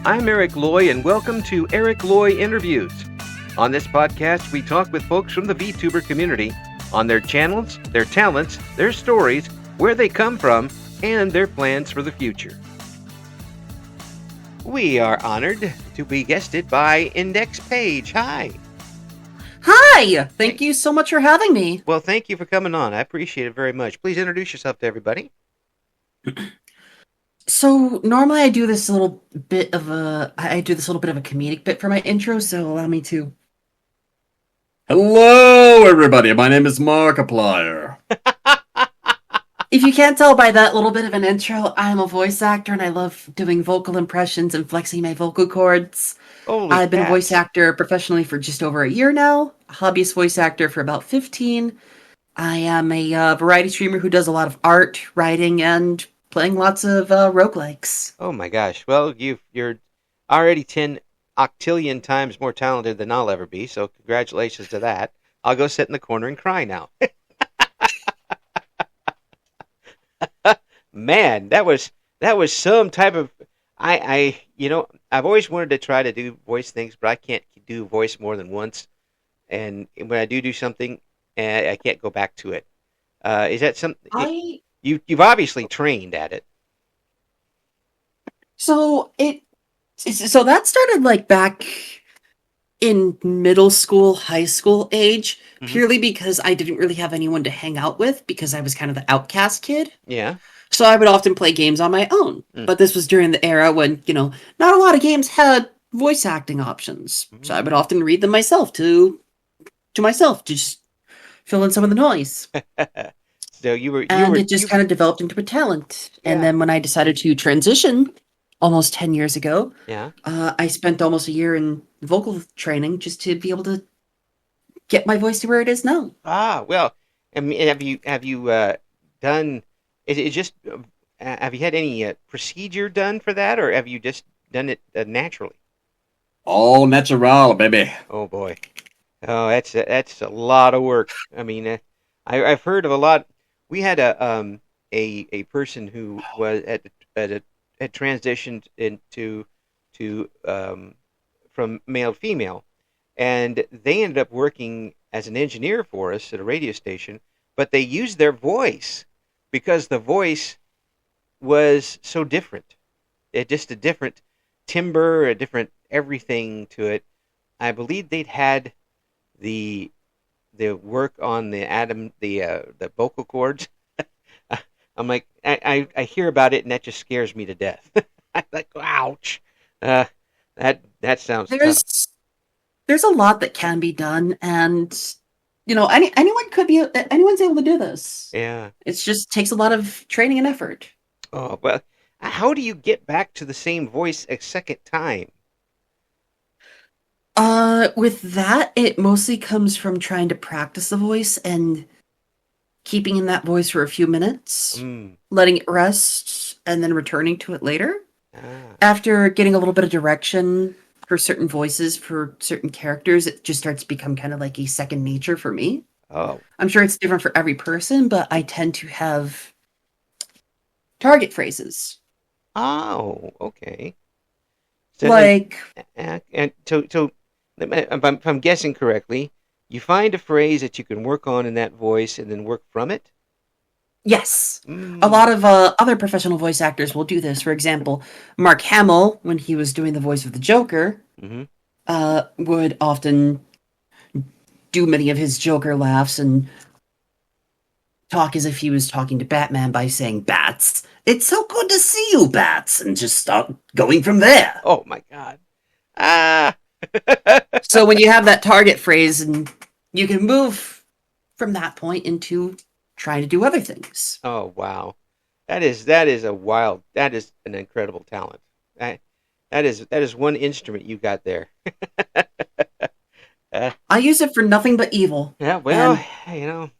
I'm Eric Loy, and welcome to Eric Loy Interviews. On this podcast, we talk with folks from the VTuber community on their channels, their talents, their stories, where they come from, and their plans for the future. We are honored to be guested by Index Paige. Hi. Hi! Thank you so much for having me. Well, thank you for coming on. I appreciate it very much. Please introduce yourself to everybody. So normally I do this little bit of a comedic bit for my intro, so allow me to. Hello, everybody. My name is Markiplier. If you can't tell by that little bit of an intro, I'm a voice actor and I love doing vocal impressions and flexing my vocal cords. I've been a voice actor professionally for just over a year now, a hobbyist voice actor for about 15. I am a variety streamer who does a lot of art, writing, and playing lots of roguelikes. Oh my gosh. Well, you're already 10 octillion times more talented than I'll ever be, so congratulations to that. I'll go sit in the corner and cry now. Man, that was some type of I've always wanted to try to do voice things, but I can't do voice more than once. And when I do something, I can't go back to it. Is that something you've obviously trained at it? So that started like back in middle school, high school age, purely because I didn't really have anyone to hang out with because I was kind of the outcast kid. Yeah. So I would often play games on my own. But this was during the era when, not a lot of games had voice acting options. So I would often read them myself to just fill in some of the noise. So it just kind of developed into a talent. Yeah. And then when I decided to transition almost 10 years ago, I spent almost a year in vocal training just to be able to get my voice to where it is now. Well, I mean, have you done? Is it just? Have you had any procedure done for that, or have you just done it naturally? All natural, baby. Oh boy, oh that's a lot of work. I mean, I've heard of a lot. We had a person who was had transitioned into from male to female, and they ended up working as an engineer for us at a radio station. But they used their voice because the voice was so different. It just a different timbre, a different everything to it. I believe they'd had the work on the vocal cords. I'm like, I hear about it and that just scares me to death. I'm like, ouch. That sounds tough. There's a lot that can be done, and anyone's able to do this. Yeah. It just takes a lot of training and effort. Oh, well, how do you get back to the same voice a second time? With that, it mostly comes from trying to practice the voice and keeping in that voice for a few minutes, letting it rest, and then returning to it later. After getting a little bit of direction for certain voices, for certain characters, it just starts to become kind of like a second nature for me. Oh. I'm sure it's different for every person, but I tend to have target phrases. Oh, okay. So if I'm guessing correctly, you find a phrase that you can work on in that voice and then work from it? Yes. A lot of other professional voice actors will do this. For example, Mark Hamill, when he was doing the voice of the Joker, would often do many of his Joker laughs and talk as if he was talking to Batman by saying, "Bats, it's so good to see you, Bats," and just start going from there. Oh my God. So when you have that target phrase, and you can move from that point into trying to do other things. Oh wow, that is an incredible talent. That is one instrument you got there. I use it for nothing but evil. Yeah, well,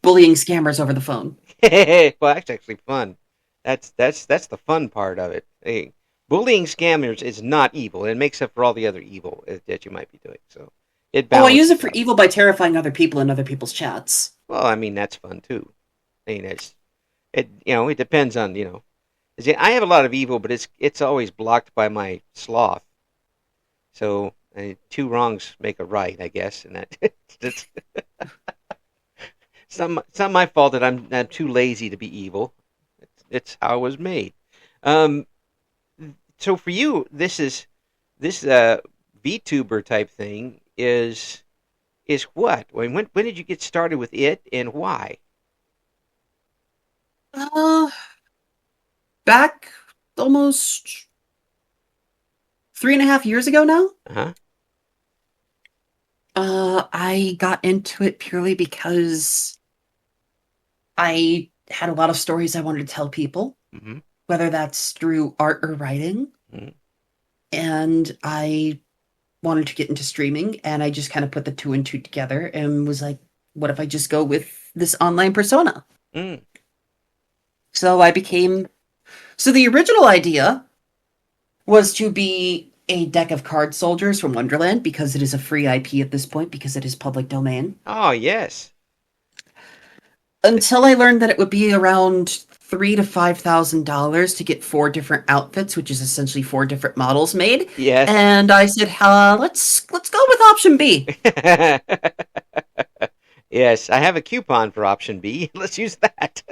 bullying scammers over the phone. Well, that's actually fun. That's the fun part of it. Hey, bullying scammers is not evil. It makes up for all the other evil that you might be doing. So I use it for evil by terrifying other people in other people's chats. Well, I mean that's fun too. I mean it depends on See, I have a lot of evil, but it's always blocked by my sloth. So two wrongs make a right, I guess, and that it's, it's not my fault that I'm too lazy to be evil. It's how I was made. Um, so for you, this VTuber type thing is what? When did you get started with it, and why? Uh, back almost 3.5 years ago now. Uh-huh. I got into it purely because I had a lot of stories I wanted to tell people, Mm-hmm. whether that's through art or writing. Mm-hmm. And I wanted to get into streaming, and I just kind of put the two and two together and was like, what if I just go with this online persona? Mm. So I became. So the original idea was to be a deck of card soldiers from Wonderland because it is a free IP at this point because it is public domain. Oh yes. Until I learned that it would be around $3,000 to $5,000 to get 4 different outfits, which is essentially 4 different models made. Yes. And I said, let's go with option B. Yes, I have a coupon for option B. Let's use that.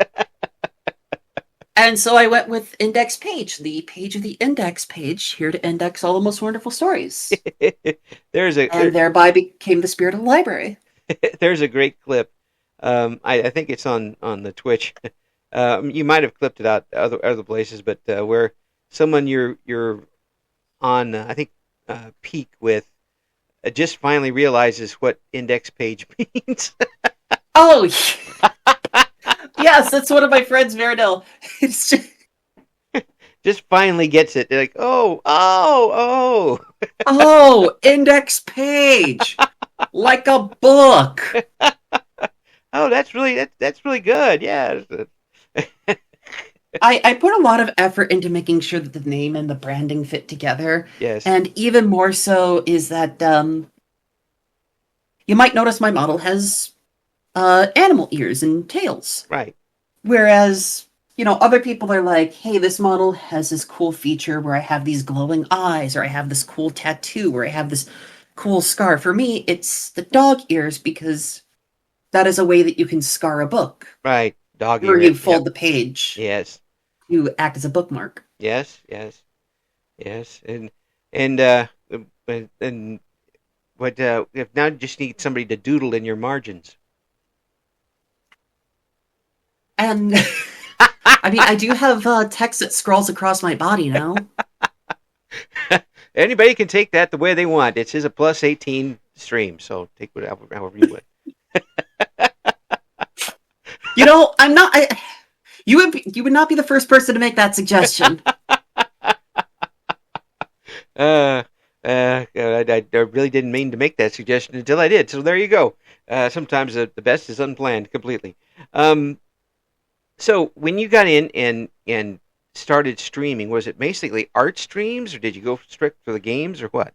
And so I went with Index Page, the page of the index page, here to index all the most wonderful stories. And thereby became the spirit of the library. There's a great clip. I think it's on the Twitch. You might have clipped it out other places, but where someone you're on, I think peak with, just finally realizes what index page means. Oh, yes, that's one of my friends, Veridel. It's just finally gets it. They're like, oh, index page, like a book. Oh, that's really good. Yeah. I put a lot of effort into making sure that the name and the branding fit together. Yes. And even more so is that you might notice my model has animal ears and tails. Right. Whereas, other people are like, hey, this model has this cool feature where I have these glowing eyes, or I have this cool tattoo, or I have this cool scar. For me, it's the dog ears because that is a way that you can scar a book. Right. Dog ear. Where you fold the page. Yes. To act as a bookmark. Yes. And what if now you just need somebody to doodle in your margins. And I mean, I do have text that scrolls across my body now. Anybody can take that the way they want. It is a +18 stream, so take whatever however you would. I'm not. You would not be the first person to make that suggestion. I really didn't mean to make that suggestion until I did. So there you go. Sometimes the best is unplanned completely. So when you got in and started streaming, was it basically art streams, or did you go strict for the games, or what?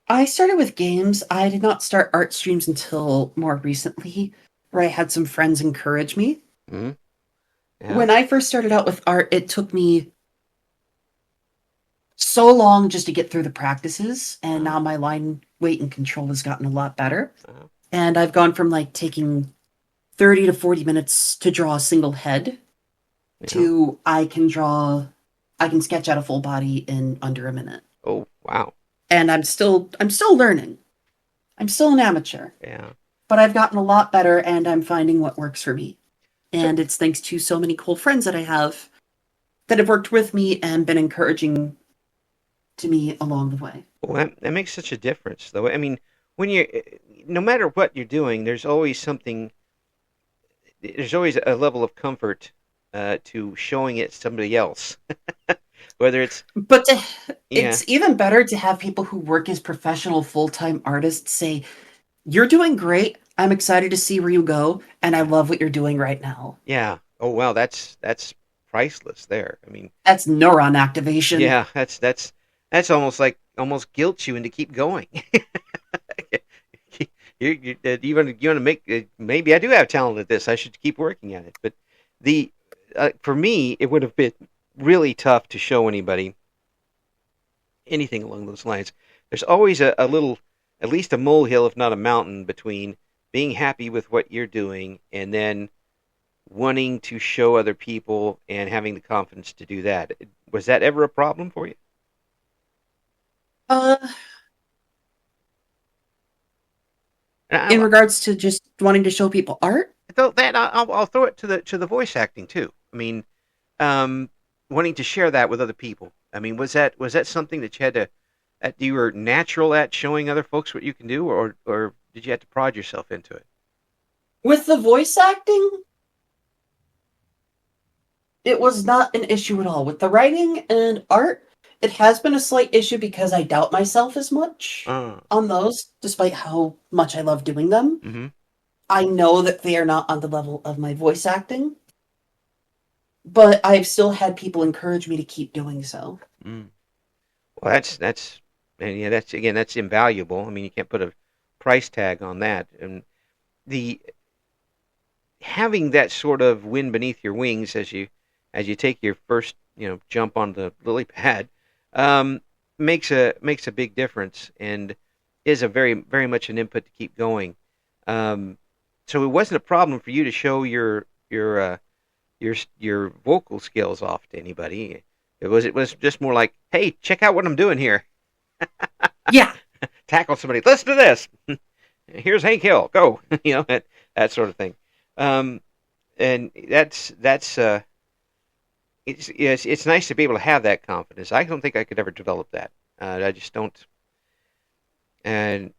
I started with games. I did not start art streams until more recently, where I had some friends encourage me. Mm-hmm. Yeah. When I first started out with art, it took me so long just to get through the practices, and now my line weight and control has gotten a lot better. And I've gone from taking 30 to 40 minutes to draw a single head to I can sketch out a full body in under a minute. Oh, wow. And I'm still learning. I'm still an amateur. Yeah. But I've gotten a lot better, and I'm finding what works for me. And it's thanks to so many cool friends that I have that have worked with me and been encouraging to me along the way. Well, that makes such a difference, though. I mean, no matter what you're doing, there's always a level of comfort to showing it to somebody else. Whether it's... But it's even better to have people who work as professional full-time artists say, you're doing great. I'm excited to see where you go, and I love what you're doing right now. Yeah. Oh, wow. That's priceless there. I mean... That's neuron activation. Yeah, that's almost guilt you into keep going. you want to make... maybe I do have talent at this. I should keep working at it. But for me, it would have been really tough to show anybody anything along those lines. there's always a little, at least a molehill, if not a mountain, between being happy with what you're doing and then wanting to show other people and having the confidence to do that. Was that ever a problem for you? Uh, in regards to just wanting to show people art? Though that I'll throw it to the voice acting too. I mean, wanting to share that with other people. I mean, was that something that you had to, that you were natural at showing other folks what you can do, or did you have to prod yourself into it? With the voice acting, it was not an issue at all. With the writing and art, it has been a slight issue because I doubt myself as much on those, despite how much I love doing them. Mm-hmm. I know that they are not on the level of my voice acting, but I've still had people encourage me to keep doing so. Mm. Well, and yeah, that's invaluable. I mean, you can't put a price tag on that, and the having that sort of wind beneath your wings as you take your first jump on the lily pad makes a big difference and is a very much an input to keep going. So it wasn't a problem for you to show your vocal skills off to anybody. It was just more like, hey, check out what I'm doing here. Yeah. Tackle somebody. Listen to this. Here's Hank Hill. Go. That sort of thing. And that's it's nice to be able to have that confidence. I don't think I could ever develop that. I just don't. And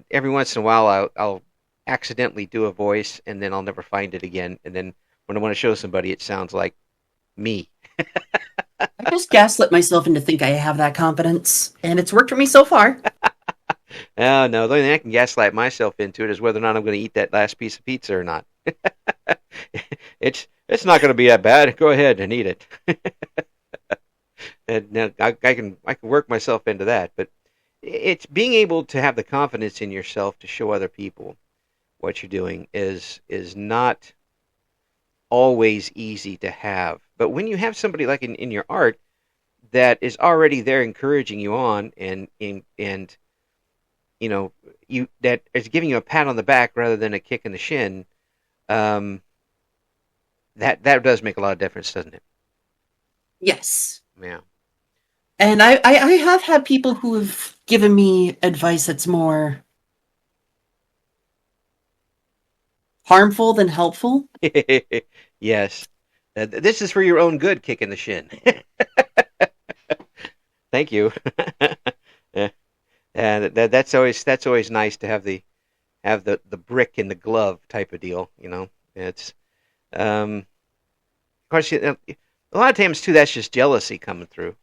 every once in a while, I'll accidentally do a voice, and then I'll never find it again. And then when I want to show somebody, it sounds like me. I just gaslit myself into think I have that confidence, and it's worked for me so far. Oh, no, the only thing I can gaslight myself into it is whether or not I'm going to eat that last piece of pizza or not. It's not going to be that bad. Go ahead and eat it. And now I can work myself into that, but it's being able to have the confidence in yourself to show other people what you're doing is not always easy to have. But when you have somebody like in your art that is already there encouraging you on and you that is giving you a pat on the back rather than a kick in the shin, that does make a lot of difference, doesn't it? Yes. Yeah. And I have had people who have given me advice that's more harmful than helpful. Yes. This is for your own good, kick in the shin. Thank you. And that's always nice to have the brick in the glove type of deal. It's of course a lot of times too. That's just jealousy coming through.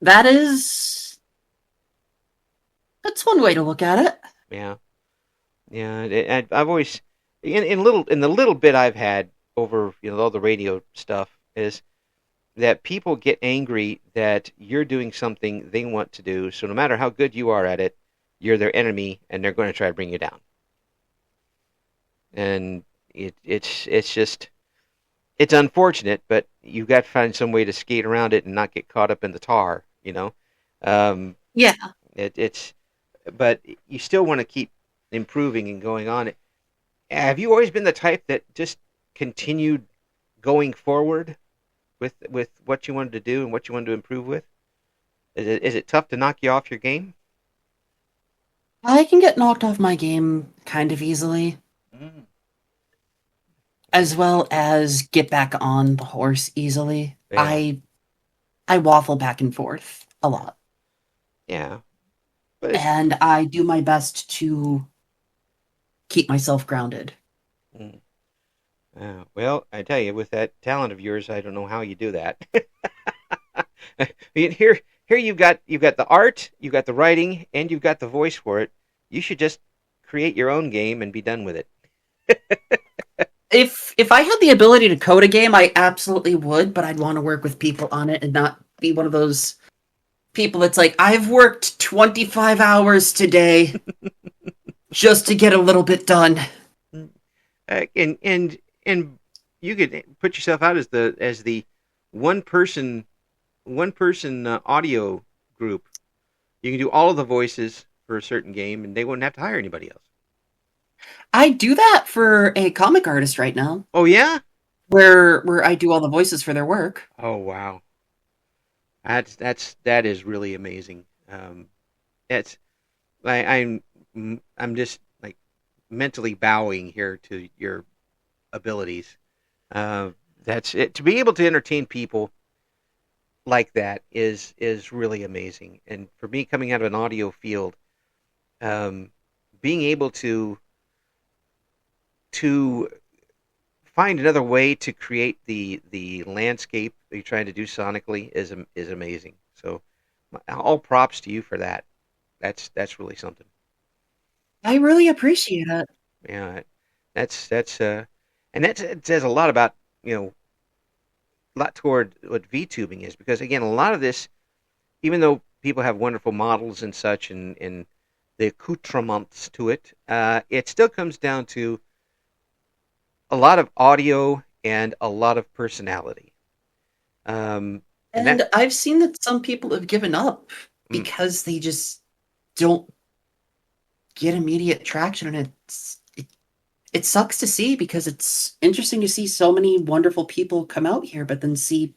That's one way to look at it. Yeah. I've always in the little bit I've had over all the radio stuff is that people get angry that you're doing something they want to do. So no matter how good you are at it, you're their enemy, and they're going to try to bring you down. And it's just unfortunate, but you've got to find some way to skate around it and not get caught up in the tar. Yeah. But you still want to keep improving and going on. Have you always been the type that just continued going forward with what you wanted to do and what you wanted to improve with? Is it tough to knock you off your game? I can get knocked off my game kind of easily. As well as get back on the horse easily. Yeah. I waffle back and forth a lot. Yeah. And I do my best to keep myself grounded. Well, I tell you, with that talent of yours, I don't know how you do that. Here you've got the art, you've got the writing, and you've got the voice for it. You should just create your own game and be done with it. If I had the ability to code a game, I absolutely would, but I'd want to work with people on it and not be one of those people that's like, I've worked 25 hours today just to get a little bit done. And you could put yourself out as the one person audio group. You can do all of the voices for a certain game, and they wouldn't have to hire anybody else. I do that for a comic artist right now, Oh yeah. where I do all the voices for their work. Oh wow. That is really amazing. It's I'm just like mentally bowing here to your abilities. Uh, that's it. To be able to entertain people like that is really amazing. And for me, coming out of an audio field, um, being able to find another way to create the landscape that you're trying to do sonically is amazing. So, all props to you for that. That's really something. I really appreciate it. Yeah, that's and it says a lot about a lot toward what VTubing is, because again, a lot of this, even though people have wonderful models and such, and the accoutrements to it, it still comes down to a lot of audio and a lot of personality. And And that, I've seen that some people have given up mm, because they just don't get immediate traction, and it sucks to see, because it's interesting to see so many wonderful people come out here, but then see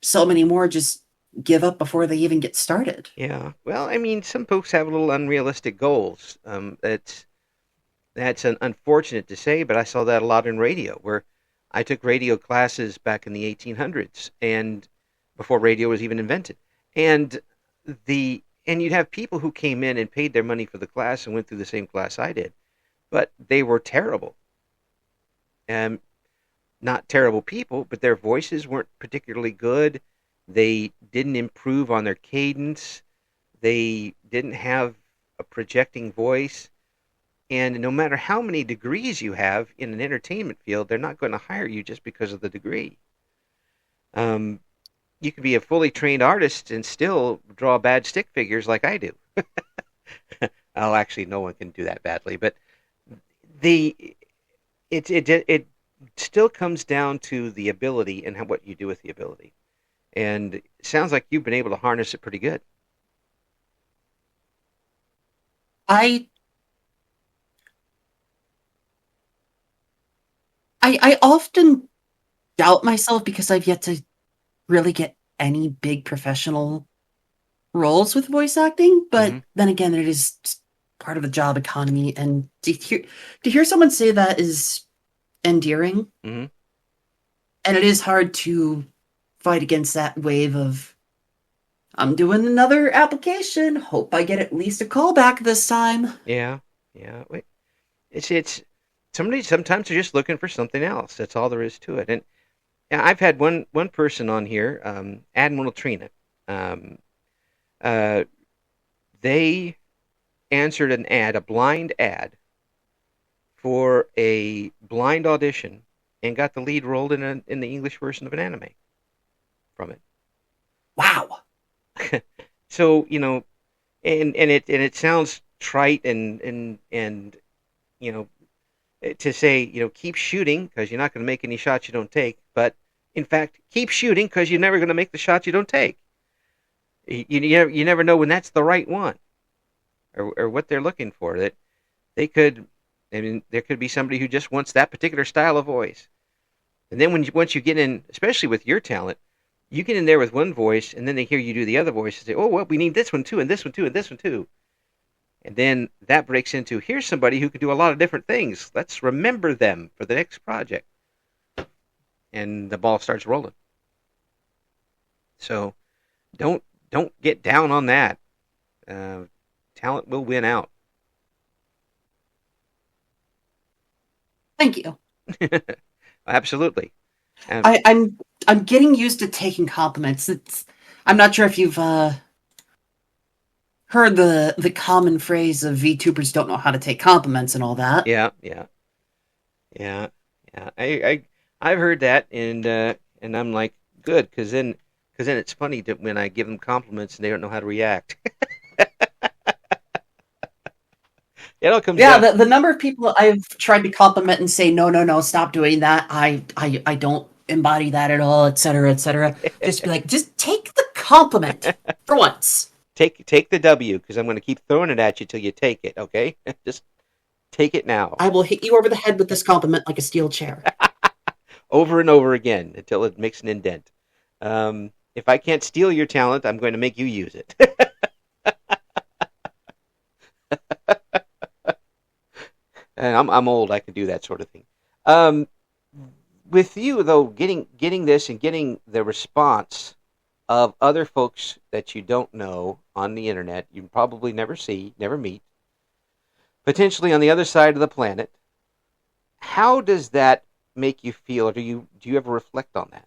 so many more just give up before they even get started. yeah. Well, I mean, some folks have little unrealistic goals. That's unfortunate to say, but I saw that a lot in radio, where I took radio classes back in the 1800s, and before radio was even invented. And and you'd have people who came in and paid their money for the class and went through the same class I did, but they were terrible. And not terrible people, but their voices weren't particularly good. They didn't improve on their cadence. They didn't have a projecting voice. And no matter how many degrees you have in an entertainment field, they're not going to hire you just because of the degree. Um, you could be a fully trained artist and still draw bad stick figures like I do. Oh, actually, no one can do that badly, but the it still comes down to the ability and what you do with the ability. And it sounds like you've been able to harness it pretty good. I I often doubt myself because I've yet to really get any big professional roles with voice acting, but Mm-hmm. then again, it is part of the job economy, and to hear someone say that is endearing, Mm-hmm. and it is hard to fight against that wave of, I'm doing another application, hope I get at least a call back this time. Yeah, yeah. It's somebody. Sometimes they're just looking for something else. That's all there is to it. And yeah, I've had one person on here, Admiral Trina. Um, uh, they answered an ad, a blind ad, for a blind audition, and got the lead role in the English version of an anime from it. Wow. So and it sounds trite and to say keep shooting because you're not going to make any shots you don't take, but in fact keep shooting because you're never going to make the shots you don't take. You never know when that's the right one, or what they're looking for. That they could, I mean, there could be somebody who just wants that particular style of voice, and then once you get in, especially with your talent, you get in there with one voice, and then they hear you do the other voice and say, "Oh, well, we need this one too, and this one too, and this one too." And then that breaks into, here's somebody who can do a lot of different things. Let's remember them for the next project. And the ball starts rolling. So don't get down on that. Talent will win out. Thank you. Absolutely. I'm getting used to taking compliments. I'm not sure if you've heard the common phrase of VTubers don't know how to take compliments and all that. Yeah, yeah, yeah, yeah. I've heard that, and I'm like, good, because then it's funny that when I give them compliments and they don't know how to react. It all comes Yeah, down. the number of people I've tried to compliment and say, no, no, no, stop doing that. I don't embody that at all, etc., etc. Just be like, just take the compliment for once. Take the W, because I'm going to keep throwing it at you till you take it. Okay, just take it now, I will hit you over the head with this compliment like a steel chair. over and over again until it makes an indent. If I can't steal your talent, I'm going to make you use it. And I'm old. I can do that sort of thing. Um, with you though, getting this and getting the response of other folks that you don't know on the internet, you probably never see, never meet, potentially on the other side of the planet. How does that make you feel? Or do you ever reflect on that?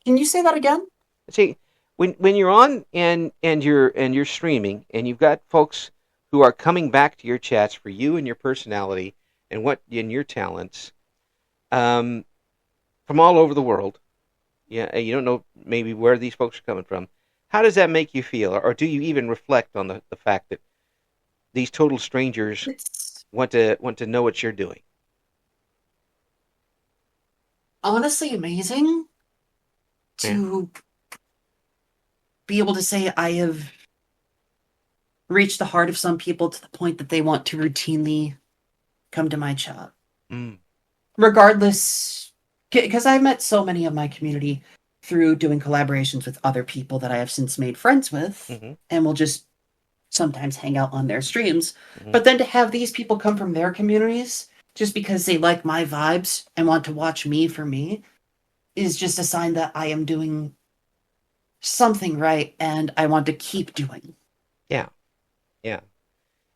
Can you say that again? See, when you're on and you're streaming and you've got folks who are coming back to your chats for you and your personality and what and your talents, um, from all over the world. Yeah, and you don't know maybe where these folks are coming from. How does that make you feel, or do you even reflect on the fact that these total strangers It's want to know what you're doing? honestly amazing Yeah. to be able to say I have reached the heart of some people to the point that they want to routinely come to my chat. Mm. Regardless, because I met so many of my community through doing collaborations with other people that I have since made friends with, Mm-hmm. and will just sometimes hang out on their streams. Mm-hmm. But then to have these people come from their communities just because they like my vibes and want to watch me for me is just a sign that I am doing something right and I want to keep doing. Yeah. Yeah.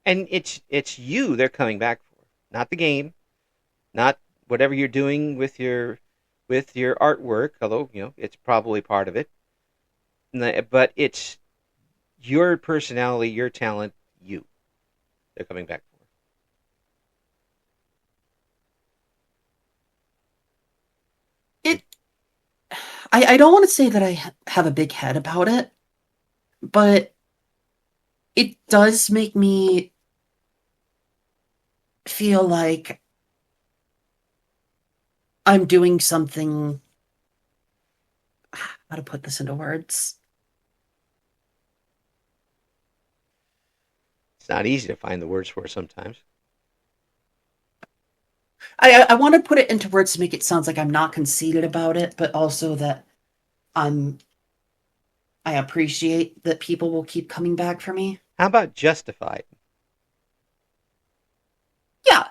And it's you they're coming back for, not the game, not whatever you're doing with your artwork, although it's probably part of it. But it's your personality, your talent, you. They're coming back for. It I don't want to say that I have a big head about it, but it does make me feel like I'm doing something. How to put this into words? It's not easy to find the words for sometimes. I want to put it into words to make it sound like I'm not conceited about it, but also that I'm I appreciate that people will keep coming back for me. How about justified? Yeah,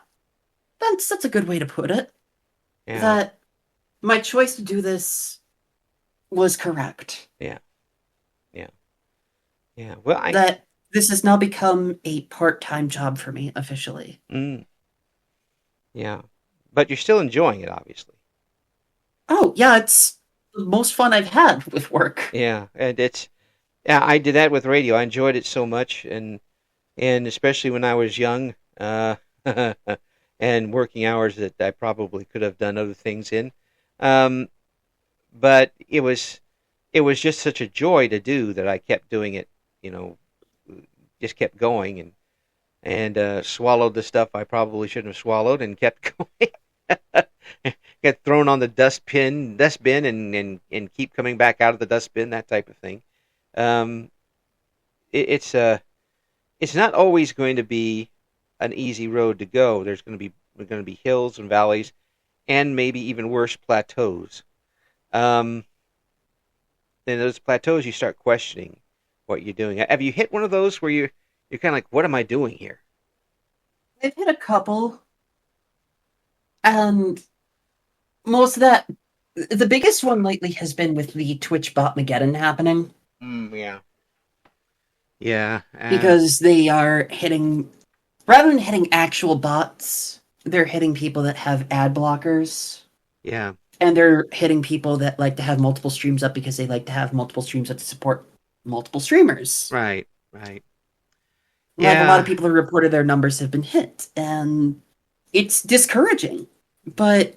that's a good way to put it. Yeah, That my choice to do this was correct. yeah, yeah, yeah. Well, That this has now become a part-time job for me officially. mm, yeah, but you're still enjoying it, obviously. Oh, yeah, it's the most fun I've had with work. Yeah, and yeah, I did that with radio. I enjoyed it so much, and especially when I was young, and working hours that I probably could have done other things in. Um, but it was just such a joy to do that I kept doing it. You know, just kept going and swallowed the stuff I probably shouldn't have swallowed and kept going. Get thrown on the dustbin, and keep coming back out of the dustbin, that type of thing. Um, it's not always going to be an easy road to go. There's going to be hills and valleys, and maybe even worse, plateaus. Um, in those plateaus, you start questioning what you're doing. Have you hit one of those where you're kind of like, what am I doing here? I've hit a couple, and most of that, the biggest one lately has been with the Twitch bot Mageddon happening Yeah. Yeah. because they are hitting, rather than hitting actual bots, they're hitting people that have ad blockers. Yeah. And they're hitting people that like to have multiple streams up because they like to have multiple streams up to support multiple streamers. Right. Right. Like a lot of Yeah. people have reported their numbers have been hit, and it's discouraging. But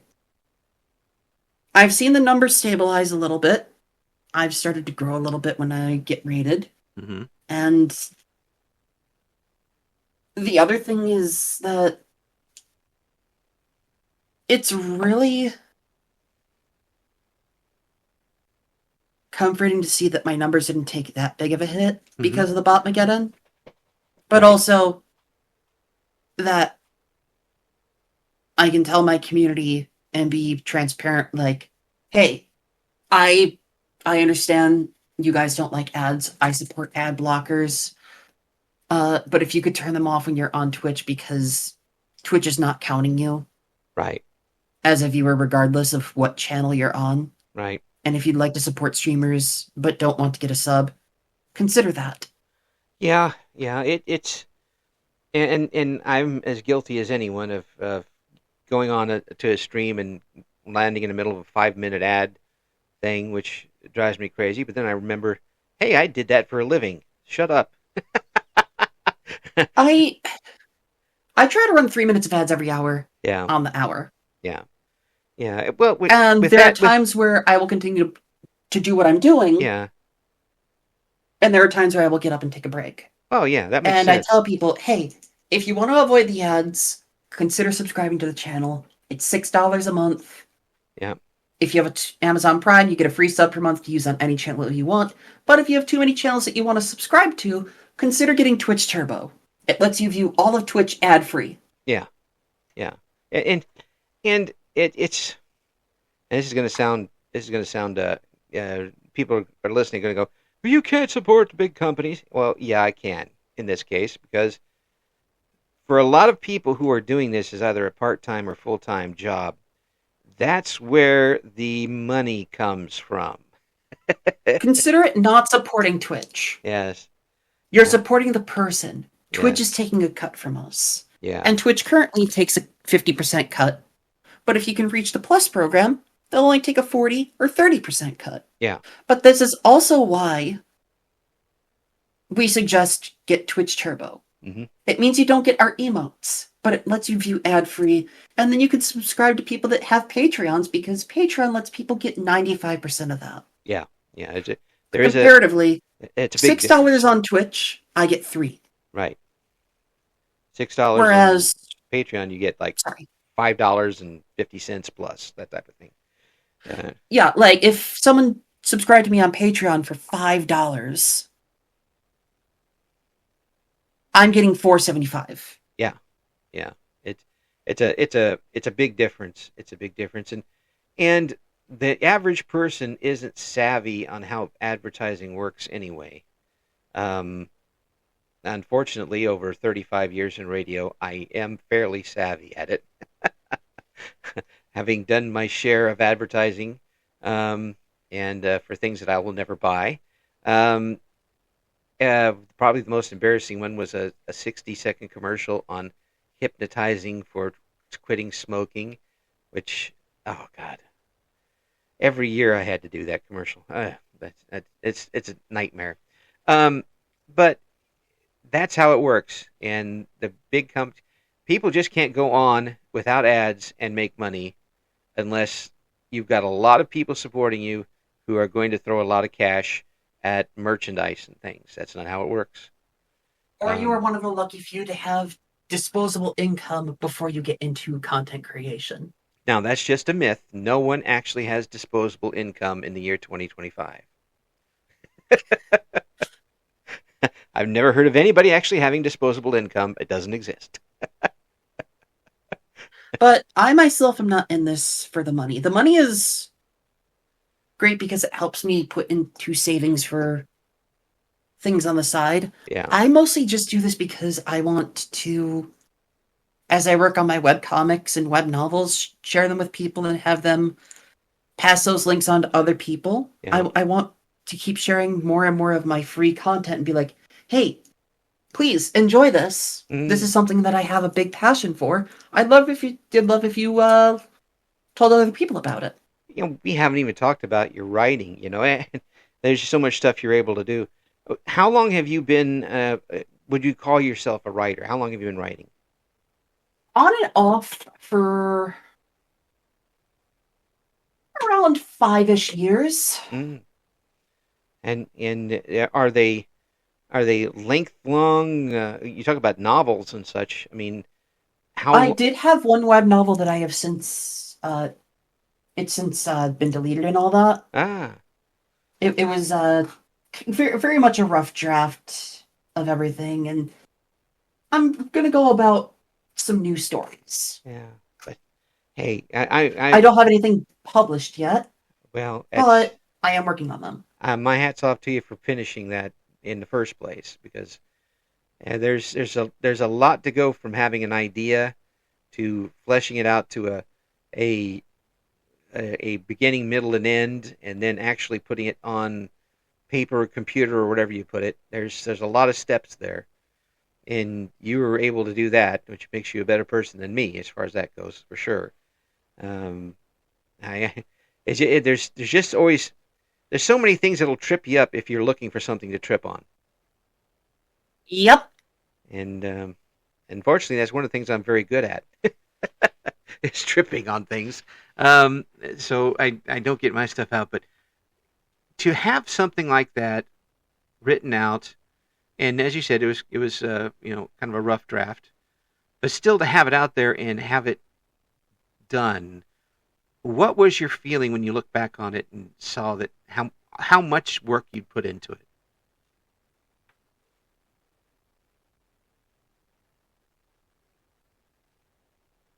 I've seen the numbers stabilize a little bit. I've started to grow a little bit when I get rated. Hmm. And the other thing is that it's really comforting to see that my numbers didn't take that big of a hit Mm-hmm. because of the Botmageddon. But Right. also that I can tell my community and be transparent, like, hey, I understand you guys don't like ads. I support ad blockers. But if you could turn them off when you're on Twitch, because Twitch is not counting you Right. as a viewer regardless of what channel you're on. Right. And if you'd like to support streamers but don't want to get a sub, consider that. Yeah. Yeah. It's and I'm as guilty as anyone of going on to a stream and landing in the middle of a 5-minute ad thing, which drives me crazy. But then I remember, hey, I did that for a living. Shut up. I try to run 3 minutes of ads every hour Yeah. on the hour. Yeah. Yeah. Well, And with there are that, times where I will continue to do what I'm doing. yeah. And there are times where I will get up and take a break. Oh, yeah. That makes And sense. I tell people, hey, if you want to avoid the ads, consider subscribing to the channel. It's $6 a month. Yeah. If you have Amazon Prime, you get a free sub per month to use on any channel you want. But if you have too many channels that you want to subscribe to, consider getting Twitch Turbo. It lets you view all of Twitch ad-free. Yeah. Yeah. And it's and this is going to sound people are listening going to go, well, you can't support the big companies. Well, yeah, I can in this case, because for a lot of people who are doing this as either a part-time or full-time job, that's where the money comes from. Consider it not supporting Twitch. Yes. You're supporting the person. Twitch Yes. is taking a cut from us. Yeah. And Twitch currently takes a 50% cut. But if you can reach the Plus program, they'll only take a 40 or 30% cut. Yeah. But this is also why we suggest get Twitch Turbo. Mm-hmm. It means you don't get our emotes, but it lets you view ad-free. And then you can subscribe to people that have Patreons, because Patreon lets people get 95% of that. Yeah. Yeah. Comparatively, it's a big $6 difference. on Twitch, I get 3. Right. $6. Whereas on Patreon, you get like sorry. $5.50 plus, that type of thing. Yeah, like if someone subscribed to me on Patreon for $5, I'm getting $4.75. Yeah. It's a big difference. It's a big difference, and the average person isn't savvy on how advertising works anyway. Unfortunately, over 35 years in radio, I am fairly savvy at it. Having done my share of advertising, and for things that I will never buy. Probably the most embarrassing one was a 60-second commercial on hypnotizing for quitting smoking, which, oh God, every year I had to do that commercial. It's a nightmare. But that's how it works. And the big people just can't go on without ads and make money unless you've got a lot of people supporting you who are going to throw a lot of cash at merchandise and things. That's not how it works. Or you are one of the lucky few to have disposable income before you get into content creation. Now, that's just a myth. No one actually has disposable income in the year 2025. I've never heard of anybody actually having disposable income. It doesn't exist. But I myself am not in this for the money. The money is great because it helps me put into savings for things on the side. Yeah. I mostly just do this because I want to, as I work on my web comics and web novels, share them with people and have them pass those links on to other people. Yeah. I want to keep sharing more and more of my free content and be like, hey, please enjoy this. This is something that I have a big passion for. I'd love if you told other people about it. We haven't even talked about your writing, and there's so much stuff you're able to do. How long have you been, would you call yourself a writer? How long have you been writing? On and off for around 5-ish years. Mm. And are they length long? You talk about novels and such. I mean, how? I did have one web novel that I have since been deleted and all that. Ah. it was very, very much a rough draft of everything, and I'm gonna go about some new stories. Yeah, but hey, I don't have anything published yet, well, it's but I am working on them. my hats off to you for finishing that in the first place because there's a lot to go from having an idea to fleshing it out to a a beginning, middle, and end, and then actually putting it on paper or computer or whatever you put it. There's a lot of steps there, and you were able to do that, which makes you a better person than me as far as that goes, for sure. Um, I there's just always there's so many things that'll trip you up if you're looking for something to trip on, Yep. and unfortunately, that's one of the things I'm very good at. Is tripping on things. So I don't get my stuff out, but to have something like that written out, and as you said, it was kind of a rough draft, but still to have it out there and have it done. What was your feeling when you look back on it and saw that how much work you'd put into it?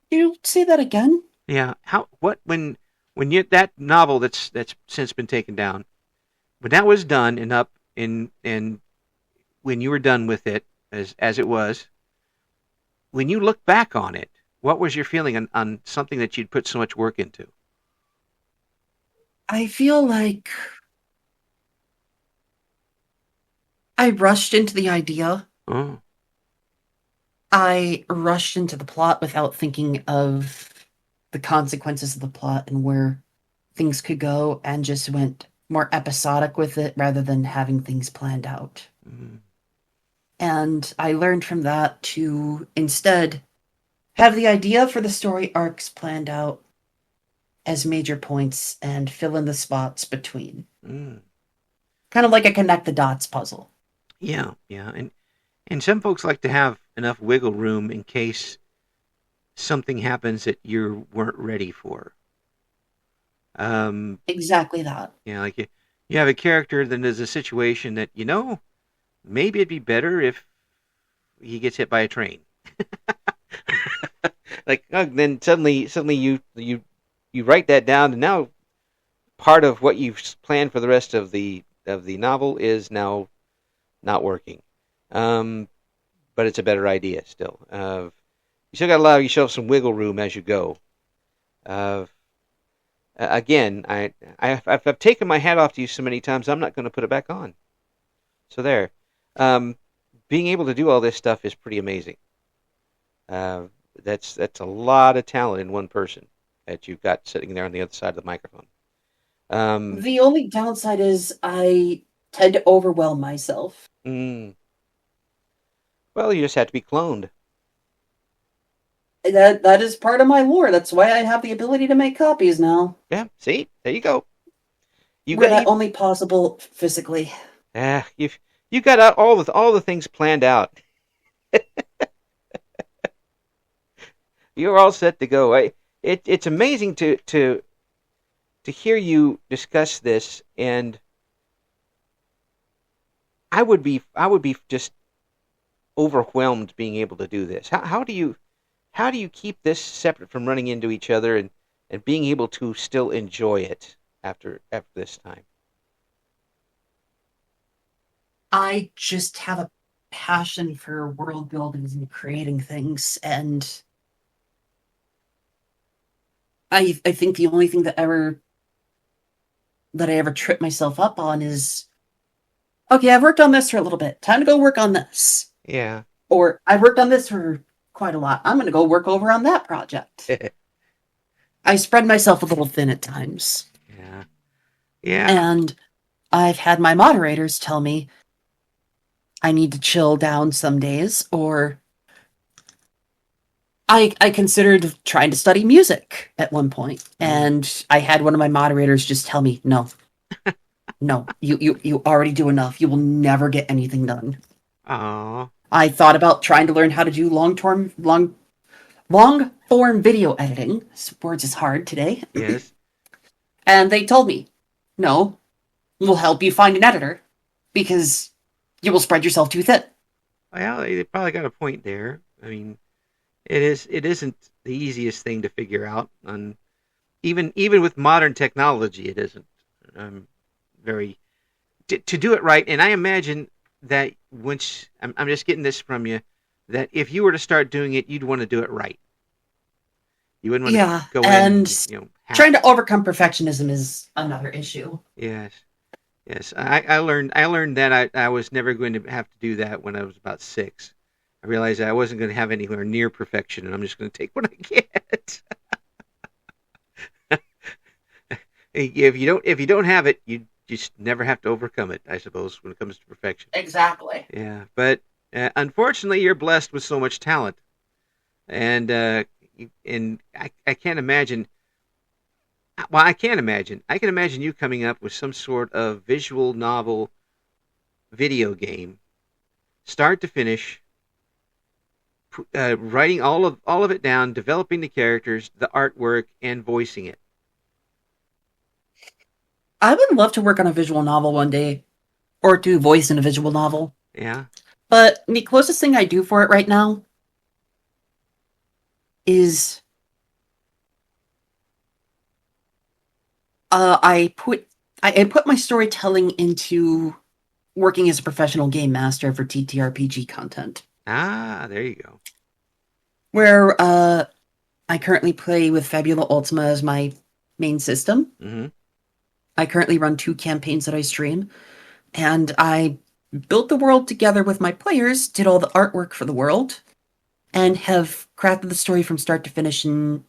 You say that again? Yeah, how what when you that novel that's since been taken down, when that was done and up and when you were done with it as it was, when you look back on it, what was your feeling on something that you'd put so much work into? I feel like I rushed into the idea. Oh, I rushed into the plot without thinking of the consequences of the plot and where things could go, and just went more episodic with it rather than having things planned out. mm, And I learned from that to instead have the idea for the story arcs planned out as major points and fill in the spots between. mm. Kind of like a connect the dots puzzle. Yeah, yeah, and some folks like to have enough wiggle room in case something happens that you weren't ready for. Um, Exactly that. like you have a character, then there's a situation that maybe it'd be better if he gets hit by a train. Like then suddenly you write that down, and now part of what you've planned for the rest of the novel is now not working. Um, but it's a better idea still. You still got to allow yourself some wiggle room as you go. Uh, Again, I've taken my hat off to you so many times, I'm not going to put it back on. So there. Um, Being able to do all this stuff is pretty amazing. Uh, that's a lot of talent in one person that you've got sitting there on the other side of the microphone. Um, The only downside is I tend to overwhelm myself. mm, well, you just have to be cloned. That is part of my lore. That's why I have the ability to make copies now. Yeah, see, there you go. You Were got that only possible physically? you got all the things planned out. You're all set to go. It's amazing to hear you discuss this, and I would be just overwhelmed being able to do this. How do you keep this separate from running into each other and being able to still enjoy it after this time? I just have a passion for world building and creating things, and I think the only thing that I ever trip myself up on is, okay, I've worked on this for a little bit. Time to go work on this. Yeah. Or I've worked on this for quite a lot. I'm going to go work over on that project. I spread myself a little thin at times. Yeah. Yeah. And I've had my moderators tell me I need to chill down some days, or I considered trying to study music at one point, and I had one of my moderators just tell me, no, you already do enough. You will never get anything done. Aww. I thought about trying to learn how to do long form video editing. Words is hard today. Yes. And they told me, no, will help you find an editor, because you will spread yourself too thin. Well, they probably got a point there. I mean, it isn't the easiest thing to figure out, and even with modern technology, it isn't very to do it right. And I imagine that once I'm just getting this from you, that if you were to start doing it, you'd want to do it right. You wouldn't want Yeah, to go in and and trying to overcome perfectionism is another issue. Yes, yes. I learned that I was never going to have to do that when I was about 6. I realized I wasn't going to have anywhere near perfection, and I'm just going to take what I get. If you don't have it, you just never have to overcome it, I suppose, when it comes to perfection. Exactly. Yeah, but unfortunately, you're blessed with so much talent, and I can't imagine. Well, I can't imagine. I can imagine you coming up with some sort of visual novel video game, start to finish, writing all of it down, developing the characters, the artwork, and voicing it. I would love to work on a visual novel one day, or do voice in a visual novel. Yeah. But the closest thing I do for it right now is I put my storytelling into working as a professional game master for TTRPG content. Ah, there you go. Where I currently play with Fabula Ultima as my main system. Mm-hmm. I currently run 2 campaigns that I stream, and I built the world together with my players, did all the artwork for the world, and have crafted the story from start to finish and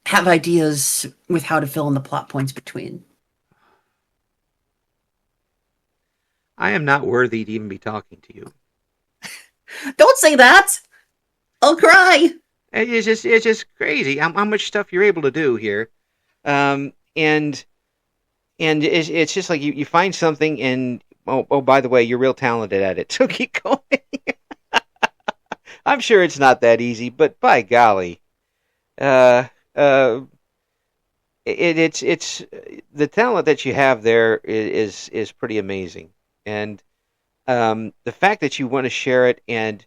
have ideas with how to fill in the plot points between. I am not worthy to even be talking to you. Don't say that! I'll cry! It's just crazy how much stuff you're able to do here. And it's just like you find something and by the way, you're real talented at it, so keep going. I'm sure it's not that easy, but by golly, it's the talent that you have there is pretty amazing, and the fact that you want to share it and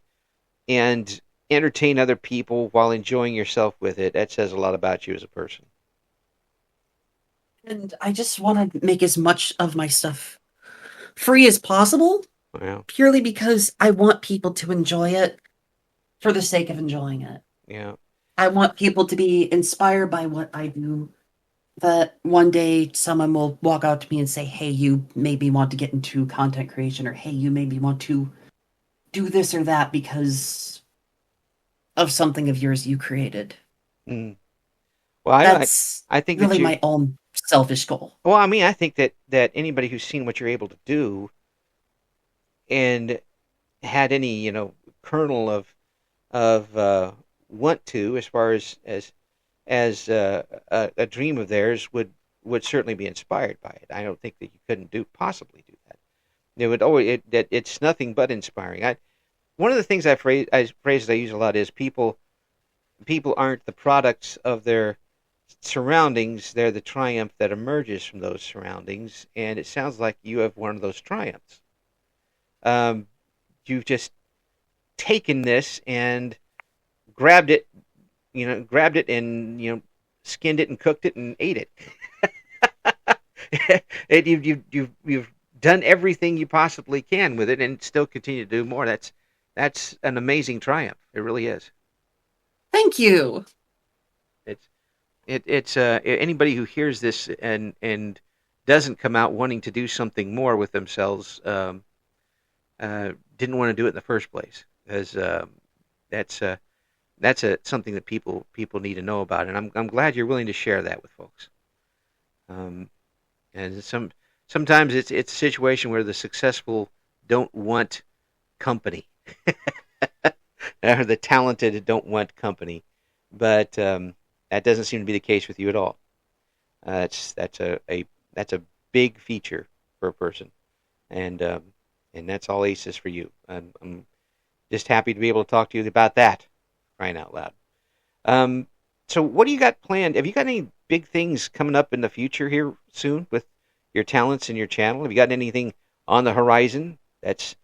entertain other people while enjoying yourself with it, that says a lot about you as a person. And I just want to make as much of my stuff free as possible, purely because I want people to enjoy it for the sake of enjoying it. Yeah. I want people to be inspired by what I do, that one day someone will walk out to me and say, hey, you maybe want to get into content creation, or hey, you maybe want to do this or that because of something of yours you created. Mm. Well, I think really that my own selfish goal. Well, I mean, I think that anybody who's seen what you're able to do and had any, kernel of want to, as far as a dream of theirs, would certainly be inspired by it. I don't think that you couldn't possibly do that. It would always it's nothing but inspiring. One of the things phrases I use a lot is people aren't the products of their surroundings, they're the triumph that emerges from those surroundings, and it sounds like you have one of those triumphs. You've just taken this and grabbed it and skinned it and cooked it and ate it. You've done everything you possibly can with it and still continue to do more. That's an amazing triumph. It really is. Thank you. It's anybody who hears this and doesn't come out wanting to do something more with themselves didn't want to do it in the first place, because that's something that people need to know about, and I'm glad you're willing to share that with folks. And sometimes it's a situation where the successful don't want company, or the talented don't want company, but that doesn't seem to be the case with you at all. That's a big feature for a person, and that's all aces for you. I'm just happy to be able to talk to you about that, crying out loud. So what do you got planned? Have you got any big things coming up in the future here soon with your talents and your channel? Have you got anything on the horizon that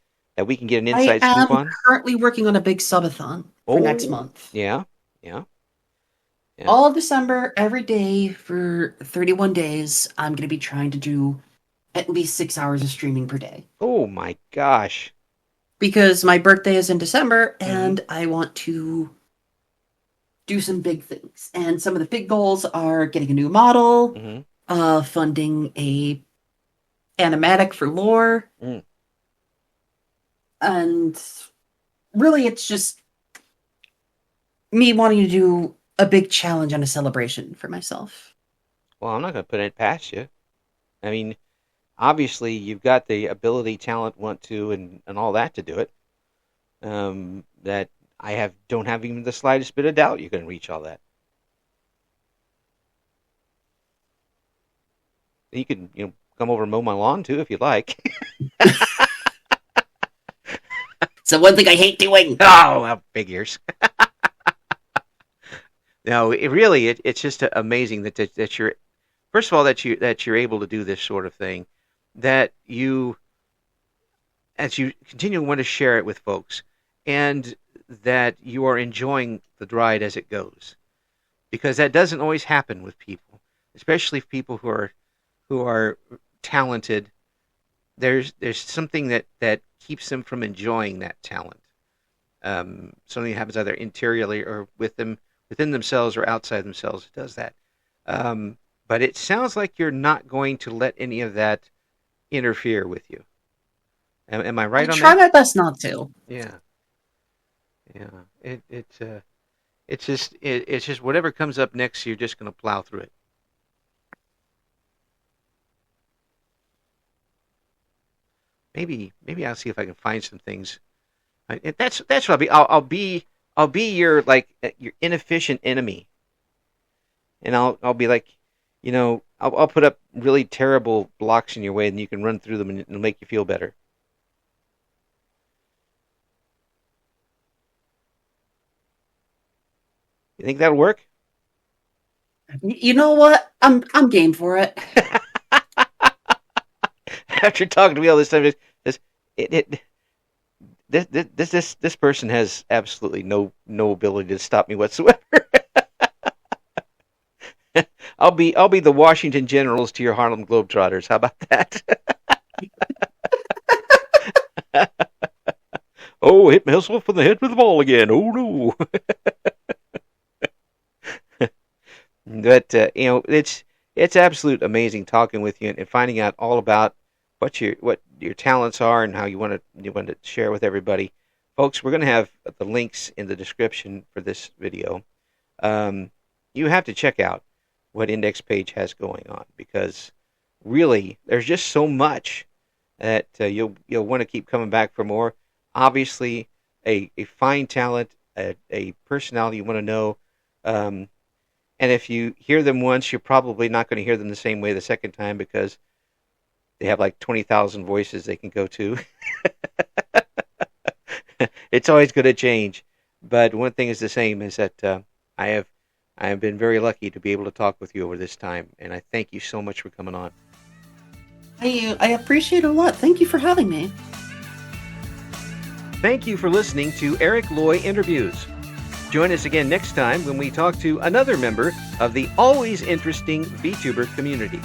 we can get an I inside scoop am on? currently working on a big subathon for next month. Yeah. All of December, every day for 31 days, I'm going to be trying to do at least 6 hours of streaming per day. Oh my gosh. Because my birthday is in December, and I want to do some big things. And some of the big goals are getting a new model, funding a animatic for lore, and really it's just me wanting to do a big challenge and a celebration for myself. Well, I'm not going to put it past you. I mean, obviously you've got the ability, talent, want to, and all that to do it. That I don't have even the slightest bit of doubt you can reach all that. You can, come over and mow my lawn too if you'd like. So one thing I hate doing. Oh, figures. No, it's just amazing that you're, first of all, that you're able to do this sort of thing, that you, as you continue to want to share it with folks, and that you are enjoying the ride as it goes, because that doesn't always happen with people, especially people who are talented. There's something that keeps them from enjoying that talent. Something happens either interiorly or within themselves or outside themselves. It does that. But it sounds like you're not going to let any of that interfere with you. Am I right on that? Try my best not to. Yeah. It's just whatever comes up next, you're just going to plow through it. Maybe I'll see if I can find some things. That's what I'll be. I'll be your your inefficient enemy, and I'll be like, I'll put up really terrible blocks in your way, and you can run through them, and it'll make you feel better. You think that'll work? You know what? I'm game for it. After talking to me all this time, this person has absolutely no ability to stop me whatsoever. I'll be the Washington Generals to your Harlem Globetrotters. How about that? Oh, hit myself in the head with the ball again. Oh no. But it's absolute amazing talking with you and finding out all about what your talents are and how you want to share with everybody. Folks, we're going to have the links in the description for this video. You have to check out what Index Paige has going on, because really there's just so much that you'll want to keep coming back for more. Obviously, a fine talent, a personality you want to know. And if you hear them once, you're probably not going to hear them the same way the second time, because they have like 20,000 voices they can go to. It's always going to change. But one thing is the same, is that I have been very lucky to be able to talk with you over this time. And I thank you so much for coming on. I appreciate it a lot. Thank you for having me. Thank you for listening to Eric Loy Interviews. Join us again next time when we talk to another member of the always interesting VTuber community.